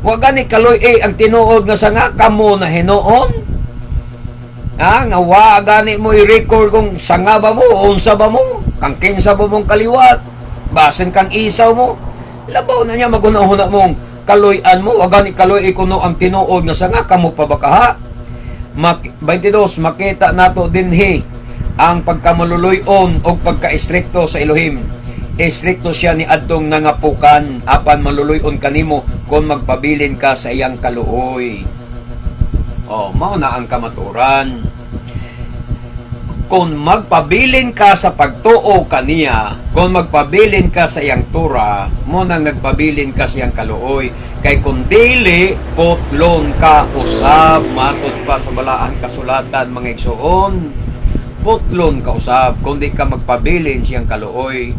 Wa gani kaloy ang tinuod nga sanga kamo na hinuon. Nga wa gani mo i-record kung sanga ba mo, unsa ba mo, kang kinsa ba mong kaliwat, basen kang isaw mo. Labaw na niya maghuna-huna mong kaloyan mo. Wa gani kaloy kuno ang tinuod nga sanga kamo pa ba kaha. 22, makita nato dinhi ang pagkamaluluyon o pagka-istrikto sa Elohim. Istrikto siya ni adtong nangapukan, apan maluluyon kanimo kung magpabilin ka sa iyang kaluoy. Mao na ang kamaturan. Kung magpabilin ka sa pagtuo kaniya, kung magpabilin ka sa iyang Torah, mo nang nagpabilin ka sa iyang kaluoy. Kay kung dili, putlon ka usab, matod pa sa balaang kasulatan, mga igsoon. Putlon ka usab, kung di ka magpabilin siyang kaluoy.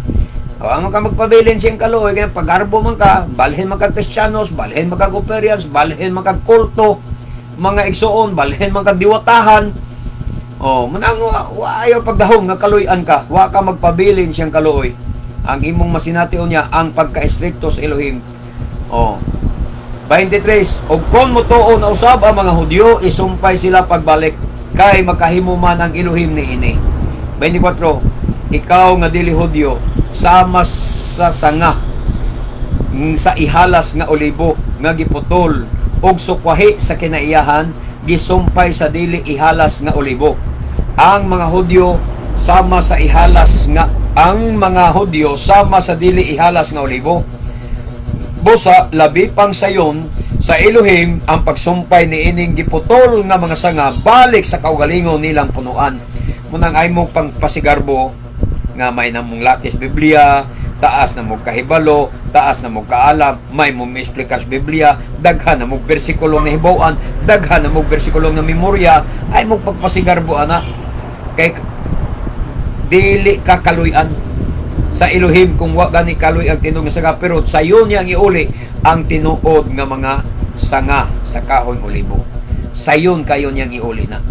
Ang magpabilin siyang kaluoy, kaya pag-arbo man ka, balhin man ka Kristiyanos, balhin man ka Goperians, balhin man ka kulto, mga igsoon, balhin man ka diwatahan. Manang ayaw pagdahong nga kaluyan ka, wa ka magpabilin siyang kaluoy. Ang imong masination niya ang pagka-istrikto sa Elohim. 23, og kon motuo na usab ang mga Hudyo, isumpay sila pagbalik kay makahimo man ang Elohim niini. 24, ikaw nga dili Hudyo, sama sa sanga sa ihalas nga olibo nga giputol og sukwahi sa kinaiyahan, gisumpay sa dili ihalas nga olibo. Ang mga Hudyo sama sa ihalas nga dili ihalas nga olibo. Busa labi pang sayon sa Elohim ang pagsumpay ni ining giputol nga mga sanga balik sa kaugalingon nilang punuan. Munang ay mo pang pasigarbo nga may namong lakis Biblia, taas na mo kahibalo, taas na mo kaalam, may mo explicar sa Biblia, daghan na mo bersikulo na hibawan, daghan na mo bersikulo na memorya, ay mo pagpasigarbo ana. Kay dili ka kaluyan sa Elohim kung wa gani kaluy ang tinuod nga sanga, pero sayon niya ang iuli ang tinuod nga mga sanga sa kahoy olibo. Sayon kayo niyang iuli na.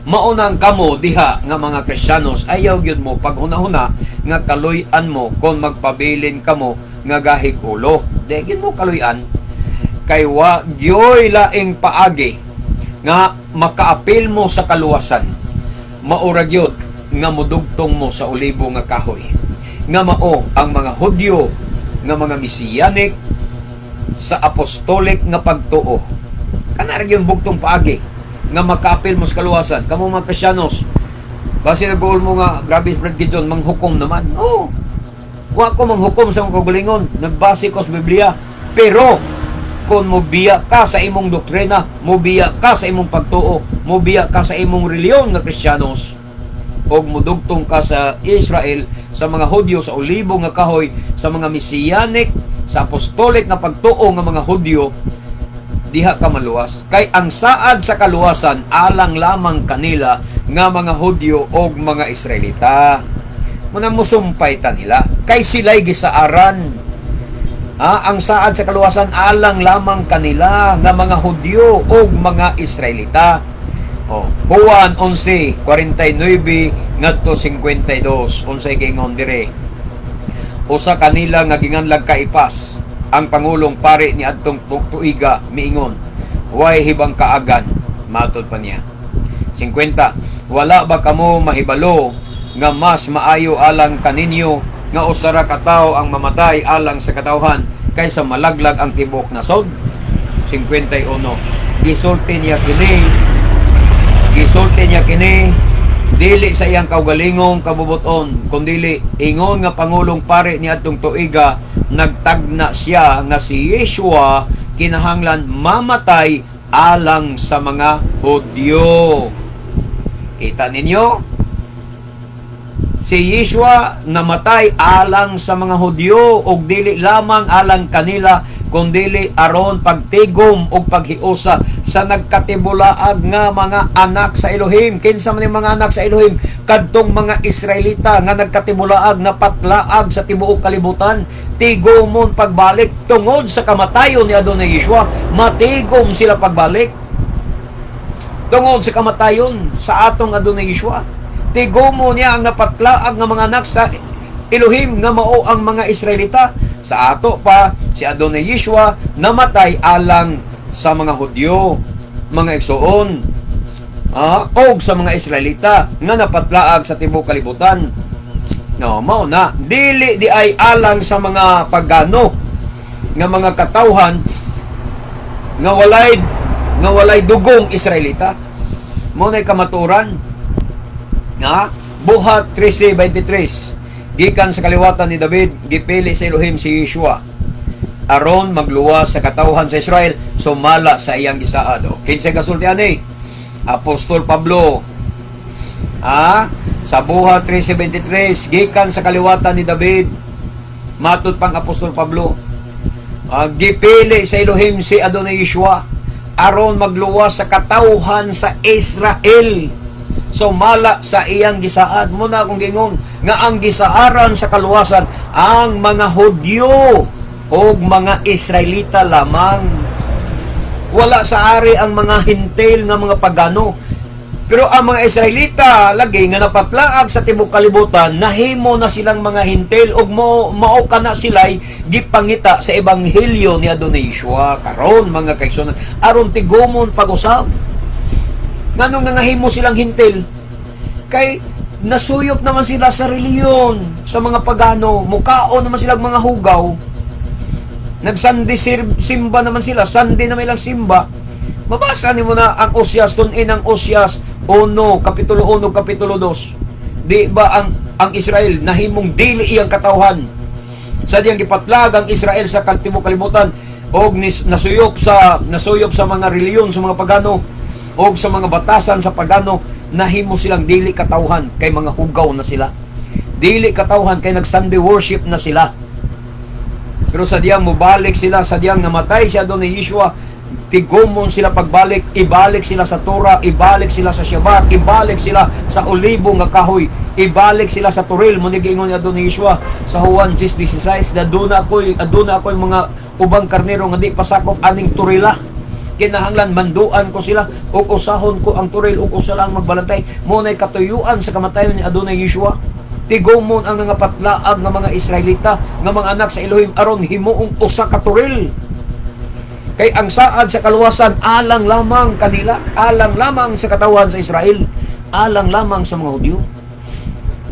Maunang kamo diha nga mga Kristiyanos, ayaw gyud mo paghuna-huna nga kaluyan mo kung magpabilin kamo nga gahig ulo. Di gyud mo kaluyan kay wa gyoy laing paagi nga makaapil mo sa kaluwasan. Maura gyud nga modugtong mo sa olibo nga kahoy. Nga mao ang mga Hudyo nga mga Mesianic sa apostolik nga pagtuo. Kana ra gyud bugtong paagi nga makaapil mo sa kaluwasan. Kamo mga Kristiyanos, kasi nag-uol mo nga, grabe Brad Gideon, manghukom naman. Oo. Wa ko manghukom sa mga kagalingon. Nagbase ko sa Biblia. Pero, kung mubiya ka sa imong doktrina, mubiya ka sa imong pagtuo, mubiya ka sa imong reliyon nga Kristiyanos, o mudugtong ka sa Israel, sa mga Hudyo, sa olibo nga kahoy, sa mga Mesianic, sa apostolic nga pagtuo nga mga Hudyo, diha ka maluwas. Kay ang saad sa kaluwasan alang lamang kanila nga mga Hudyo o mga Israelita. Muna musumpay ta nila. Kay sila'y gisaaran. Ang saad sa kaluwasan alang lamang kanila nga mga Hudyo o mga Israelita. Juan 11:49 ngadto 52. Unsay gingon dire? Usa kanila nga ginganlag kaipas. Ang Pangulong Pari ni adtong tuiga miingon, way hibang kaagan, matod pa niya. 50. Wala ba kamo mahibalo nga mas maayo alang kaninyo nga usara ka tawo ang mamatay alang sa katawhan kaysa malaglag ang tibok nasod? 51. Gisulti niya kini dili sa iyang kaugalingong kabubuton, kundili ingon nga Pangulong Pari ni adtong tuiga, nagtagna siya nga si Yeshua kinahanglan mamatay alang sa mga Hudyo. Kita ninyo? Si Yeshua namatay alang sa mga Hudyo ug dili lamang alang kanila kundi aron pagtigom ug paghiusa sa nagkatibulaag nga mga anak sa Elohim. Kinsa man mga anak sa Elohim? Kadtong mga Israelita nga nagkatibulaag na patlaag sa tibuok kalibutan. Tigomon pagbalik tungod sa kamatayon ni Adonai Yeshua. Matigom sila pagbalik tungod sa kamatayon sa atong Adonai Yeshua. Tigomon niya ang napatlaag nga mga anak sa Elohim nga mao ang mga Israelita. Sa ato pa si Adonai Yeshua namatay alang sa mga Hudyo, mga igsoon, o sa mga Israelita nga napatlaag sa tibuok kalibutan. No, mao na dili di ay alang sa mga pagano nga mga katawhan nga walay dugong Israelita. Mao nay kamaturan nga Buhat 13:23. Gikan sa kaliwatan ni David, gipili sa Elohim si Yeshua aron magluwas sa katawhan sa Israel, sumala sa iyang gisaad. Kinsay kasulti ani? Apostol Pablo. Sa Buhat 3:73, gikan sa kaliwatan ni David, matud pang Apostol Pablo, gipili sa Elohim si Adonai Yeshua aron magluwas sa katawhan sa Israel, sumala sa iyang gisaad. Muna akong gingon nga ang gisaaran sa kaluwasan ang mga Hudyo o mga Israelita lamang. Wala sa ari ang mga hintil nga mga pagano. Pero ang mga Israelita lagi nga napatlaag sa tibuok kalibutan, nahimo na silang mga hintil ug mao kana sila'y gipangita sa ebanghelyo ni Adonai Yeshua karon mga kaigsunan aron tigomon pag-usab. Nganong nangahimo silang hintil? Kay nasuyop naman sila sa reliyon, sa mga pagano, mukaon naman silang mga hugaw. Nagsandi simba naman sila, Sunday na may lang simba. Mabasa ni mo na ang Osyas, tunin ang Osyas 1, Kapitulo 1, Kapitulo 2. Di ba ang Israel nahimong dili iyang katawhan? Sa diyang gipatlag ang Israel sa tibuok kalibutan og nasuyop sa mga reliyon, sa mga pagano, og sa mga batasan sa pagano, nahimo silang dili katawhan kay mga hugaw na sila. Dili katawhan kay nag Sunday worship na sila. Pero sadyang mubalik sila, sadyang namatay si Adonai Yeshua, tigumon sila pagbalik, ibalik sila sa Torah, ibalik sila sa Shabbat, ibalik sila sa olibo nga kahoy, ibalik sila sa Turil. Muna giingon ni Adonai Yeshua sa Juan 10:16, na aduna ako'y mga ubang karnero nga di pasakop aning Turila. Kinahanglan manduan ko sila, ug usahon ko ang Turil, ug usa lang magbalantay. Muna'y katuyuan sa kamatayon ni Adonai Yeshua. Tigumon ang nga patlaag nga mga Israelita, nga mga anak sa Elohim aron himuong usa ka Turil. Kay ang saad sa kaluwasan alang lamang kanila, alang lamang sa katawan sa Israel, alang lamang sa mga Hudyo.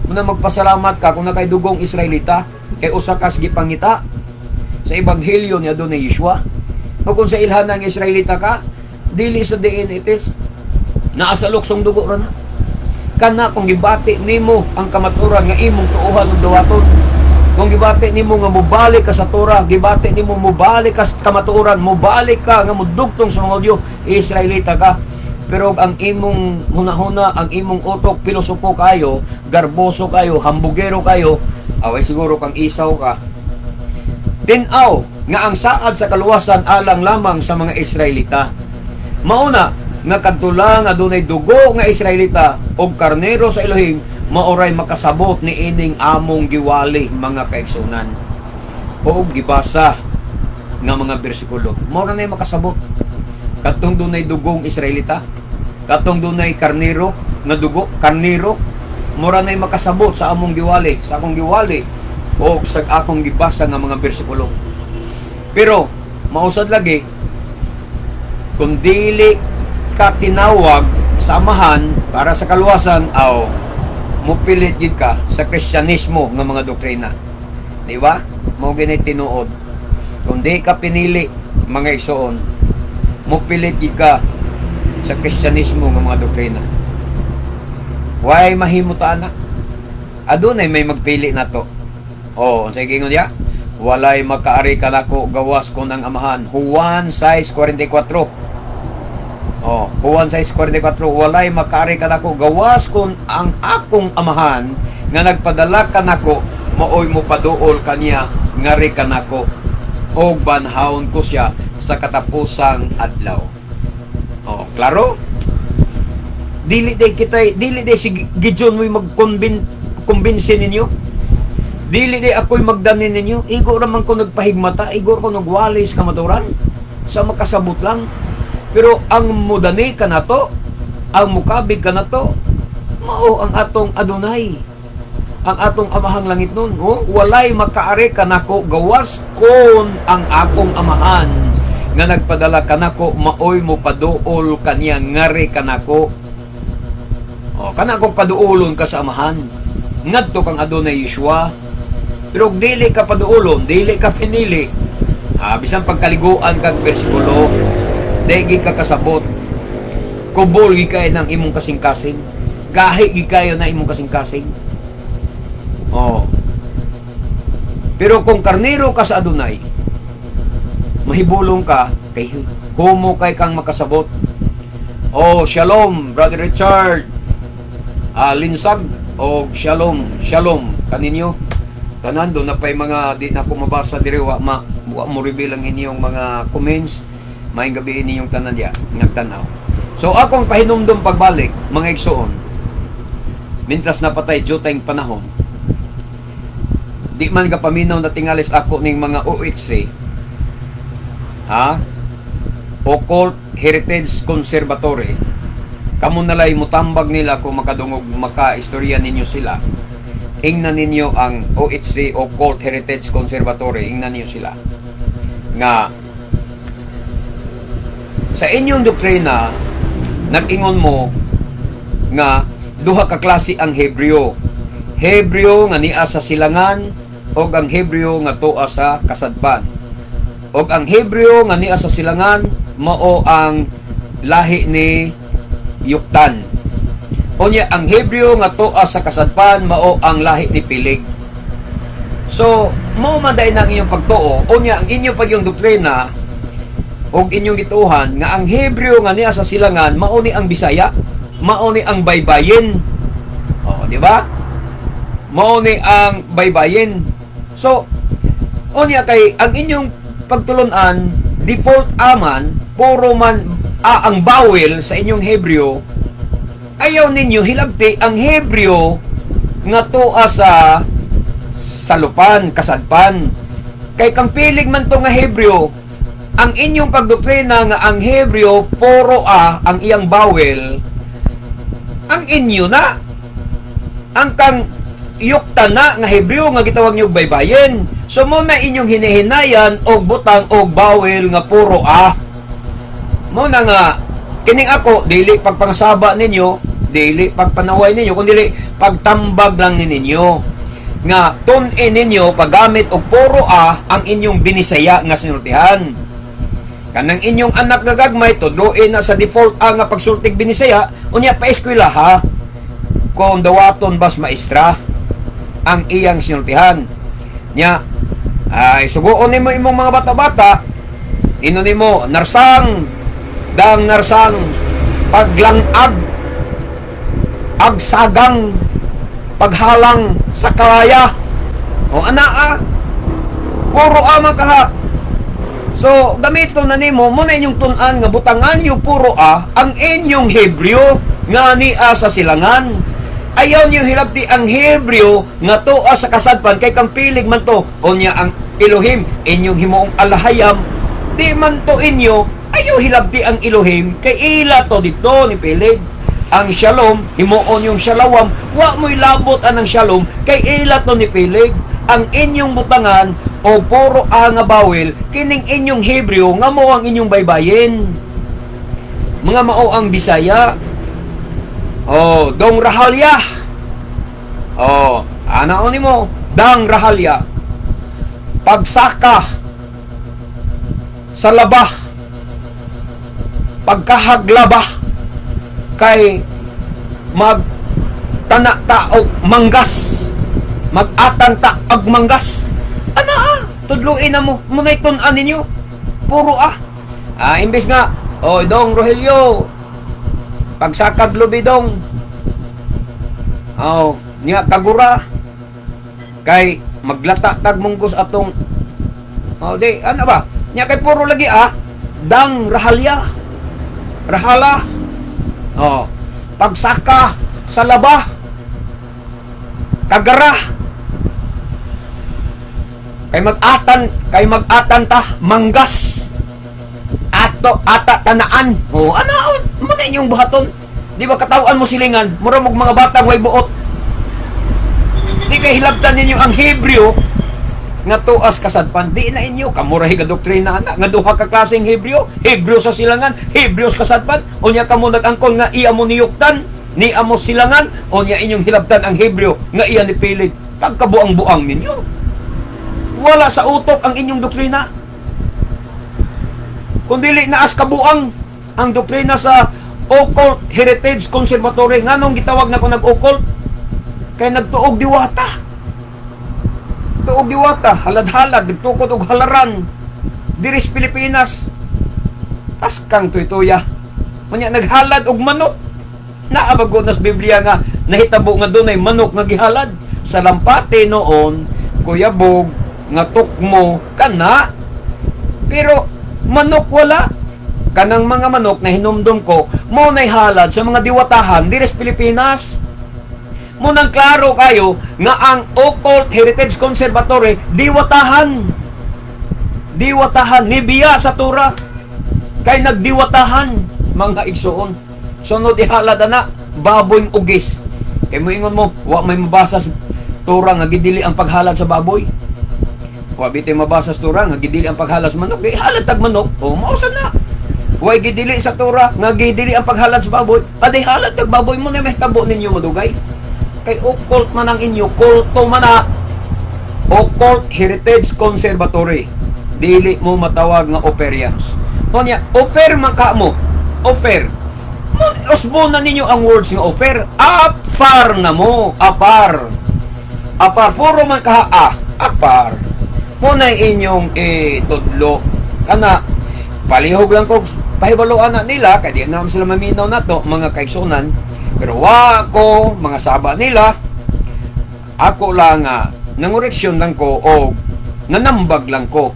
Muna magpasalamat ka kung nakaidugong Israelita, kay usa ka gipangita sa ebanghelyo ni Adonai Yeshua. O kung sa ilhan ng Israelita ka, dili sa diin itis, naasalok sang dugo ra na. Kana kung gibati nimo ang kamaturan nga imong tuohan ug dawaton, kung gibati nimo nga mubalik ka sa Torah, gibati nimo mubalik ka sa kamatuoran, mubalik ka nga mudugtong sa mga Hudyo, Israelita ka. Pero ang imong hunahuna, ang imong utok, pilosopo kayo, garboso kayo, hambugero kayo, away siguro kang isaw ka. Tinaw nga ang saad sa kaluwasan alang lamang sa mga Israelita. Mauna nga kadtulang adunay dugo nga Israelita og karnero sa Elohim, maoray makasabot ni ining among giwali mga kaigsunan. O gibasa nga mga bersikulo, mao na makasabot. Katong dunay dugong Israelita, katong dunay karnero nga dugo, karnero, mora na makasabot sa among giwali, sa akong giwali o sa akong gibasa nga mga bersikulo. Pero mausad lagi, kung dili ka tinawag sa amahan para sa kaluwasan, aw mupilit gid ka sa Kristyanismo nga mga doktrina. Di ba? Mao gini tinuod. Kung di ka pinili mga igsoon, mupilit gid ka sa Kristyanismo nga mga doktrina. Way mahimutaan na. Adunay may magpili na to. Oh, sa gingon ya, walay makaari kanako gawas kon ang amahan. Juan 6:44. Oh, Juan 6:44, walay makaari kanako gawas kon ang akong amahan nga nagpadala kanako, maoy mo paduol kaniya ngari kanako, og banhaon ko siya sa katapusang adlaw. Oh, klaro? Dili day si Gideon mo mag-convince ninyo. Dili day ako'y magdanin ninyo. Igo raman ko nagpahigmata, igo ko nagwalis kamaturan sa makasabot lang. Pero ang mudani ka na to, ang mukabig ka na to, mao ang atong Adonai, ang atong amahang langit nun. Oh, walay makaari ka nako gawas kon ang akong amahan nga nagpadala ka nako, maoy mo paduol kaniya ngari ka nako. Oh, kanako paduolon ka sa amahan. Ngadto kang Adonai Yeshua. Pero dili ka paduolon, dili ka pinili. Bisan pagkaliguan kag bersikulo, dahil ka kasabot, kubol gikay ng imong kasing-kasing, gahi gikayo na imong kasing-kasing. Oh. Pero kung karnero ka sa Adonai, mahibulong ka, kay humo kay kang makasabot. Oh, shalom, Brother Richard, linsag, o shalom kaninyo. Tanan do na pay mga di na ko mabasa diri wa mo reveal ang inyong mga comments. Maayong gabi ninyong tanan diya nagtanaw. So akong pahinumdum pagbalik mga igsoon, mintras napatay jutay panahon, di man ka paminaw na tingalis ako ning mga OHC, Occult Heritage Conservatory, kamo nalay mutambag nila kung makadungog makaistorya ninyo sila. Ingnan ninyo ang OHC, Occult Heritage Conservatory, ingnan ninyo sila nga sa inyong doktrina nag-ingon mo nga duha ka klase ang Hebreo nga niya sa silangan o ang Hebreo nga tuwa sa kasadpan. O ang Hebreo nga niya sa silangan mao ang lahi ni Yuktan. O niya ang Hebreo nga tuwa sa kasadpan mao ang lahi ni Pilig. So mao maday na ang inyong pagtuo. O niya ang inyong pagyong doktrina og inyong gituhan nga ang Hebreo nga niya sa silangan mao ni ang Bisaya, mao ni ang Baybayin. Oh, di ba? Mao ni ang Baybayin. So Unya kay ang inyong pagtulunan default aman puro man ang bawel sa inyong Hebreo, ayaw ninyo hilabti ang Hebreo nga tuwa sa salupan, kasadpan. Kay kang pilig man to nga Hebreo, ang inyong pagdoktrina nga ang Hebreo puro ang iyang bawel, ang inyo na ang kang yukta na nga Hebreo nga gitawag niyo baybayin. So mo na inyong hinihinayan og butang og bawel nga puro mo na nga kining ako dili pagpangsaba ninyo, dili pagpanaway ninyo, kundi pagtambag lang ninyo nga tun-in ninyo paggamit og puro ang inyong binisaya nga sinultihan. Kanang inyong anak nga gagmay tudloin na sa default nga pagsultig binisaya, unya pa eskwela ha kung dawaton bas maestra ang iyang sinultihan nya. Ay suguon nimo imong mga bata-bata, ino nimo narsang dang narsang paglangag agsagang paghalang sa kalaya o anaa puro ama kaha. So gamito na nimo mo na inyong tun-an nga butangan yu puro ang inyong Hebreo nga niya sa silangan. Ayaw niyo hilabti ang Hebreo nga tuwa sa kasadpan kay kang pilig man to unya ang Elohim inyong himuong alahayam di man to inyo. Ayaw hilabti ang Elohim kay ila to dito ni pilig ang shalom himuon yung shalawam wa mo'y labot anang shalom kay ila to ni pilig ang inyong butangan o puro nga bawel kining inyong Hebreo nga mo ang inyong baybayin. Mga mao ang Bisaya. Dong Rahalya. Anaon nimo, Dang Rahalya. Pagsaka sa labah, pagkahaglaba kay magtana og manggas, mag-atanta og manggas. Tudluin na mo, munay tun-an ninyo. Puro imbes nga, Dong Rogelio, pagsakag lubidong niya kagura kay maglata tag munggos atong di ano ba niya kay puro lagi Dang Rahalya Rahala pagsaka sa laba kagara kay mag-atan ta manggas ata tanaan. Ano mo na inyong buhaton? Di ba katawan mo silingan? Mura mong mga batang way buot. Di kay hilabtan ninyo ang Hebreo nga tuas kasadpan. Di na inyo kamura higa doktrina nga duha ka klaseng Hebreo, Hebreo sa silangan, Hebreo sa kasadpan. Unya kamo nag-angkon nga iya mo niyuktan, ni amo silangan, unya inyong hilabtan ang Hebreo nga iya ni pilit. Pagkabuang-buang ninyo. Wala sa utok ang inyong doktrina. Kung dili naas kabuang ang doktrina sa Occult Heritage Conservatory. Nganong gitawag na ko nag-occult? Kaya nagtuog diwata. Tuog diwata, halad-halad, nagtukod og halaran. Diris Pilipinas. Paskang tuytuya. Manya naghalad og manok. Naabagod nas Biblia nga nahitabo nga dunay manok nga gihalad. Sa lampate noon, Kuya Bog, nga tukmo kana. Pero manok wala. Kanang mga manok na hinumdum ko mo na'y halad sa mga diwatahan diri sa Pilipinas. Mo nang klaro kayo nga ang Occult Heritage Conservatory diwatahan nibiya sa tura kay nagdiwatahan mga igsuon. Sunod ihalad na baboy ugis. Kay mo ingon mo wa may mabasa sa tura nga gidili ang paghalad sa baboy. Wa bitay mabasa sa tura nga gidili ang paghalad sa manok. Halad tag manok. Mausan na. Way gidili sa tura nga gidili ang paghalad sa baboy. Aday halad tag baboy mo na may tabo ninyo madugay. Kay occult man ang inyo, kulto man na. Occult Heritage Conservatory. Dili mo matawag nga operians. Kunya, offer man ka mo. Offer. Usbo na ninyo ang words nga offer. Apar na mo. Apar. Puro man ka apar. Muna inyong tudlo. Kana, palihog lang ko, pahibaloan na nila, kaya di naman sila maminaw na to, mga kaigsunan. Pero ako, mga saba nila, ako lang, nangoreksyon lang ko, o nga nambag lang ko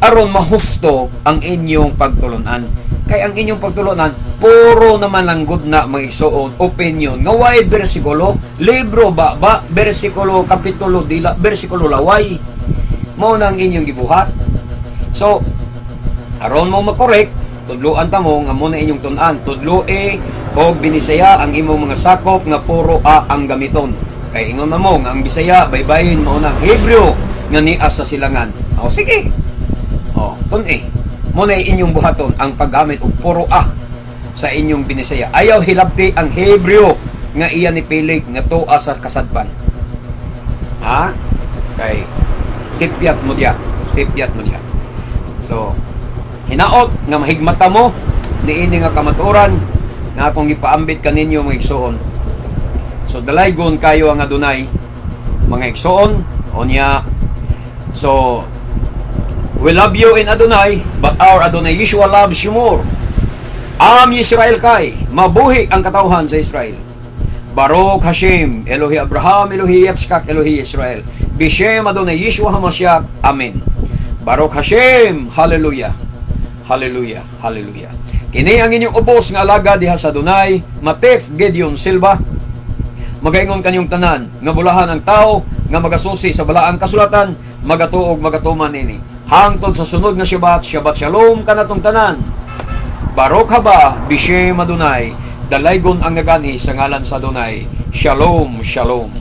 aron mahusto ang inyong pagtulunan. Kay ang inyong pagtulunan puro naman lang good na mga igsoon opinion nga way bersikulo, libro ba bersikulo, kapitulo dila, bersikulo laway. Mao na ang inyong gibuhat. So aron mo makorek, tudluan ta mo nga muna inyong tun-an, tudlo o binisaya ang imong mga sakop nga puro a ang gamiton. Kay ingon na mo nga ang Bisaya baybayin mao na Hebreo nga nias sa silangan. O sige. O tun-e. Muna inyong buhaton ang paggamit og puro a sa inyong binisaya. Ayaw hilabti ang Hebreo nga iya ni pilig nga tuwa sa kasadpan. Ha? Kay sipyat mo diya. Sipyat mo diya. So hinaot nga mahigmata mo niini nga kamatuoran nga akong ipaambit kaninyo mga igsoon. So dalaygon kayo ang Adonai mga igsoon onya. So we love you in Adonai, but our Adonai Yeshua loves you more. Am Yisrael kay mabuhi ang katawhan sa Israel. Baruch Hashem Elohi Abraham Elohi Yitzchak Elohi Israel Bishem Adonai Yeshua HaMashiach. Amen. Baruch Hashem. Hallelujah. Hallelujah. Hallelujah. Kini ang inyong ubos nga alaga diha sa Adonai, Matef Gedeon Silva. Magaingon kanyong tanan nga bulahan ang tao nga magasusi sa balaang kasulatan, magatuog magatuman ini. Hangtod sa sunod nga Shabbat, Shabbat Shalom kanatong tanan. Baruch haba Bishem Adonai. Dalaygon ang naganhi sa ngalan sa Adonai. Shalom, shalom.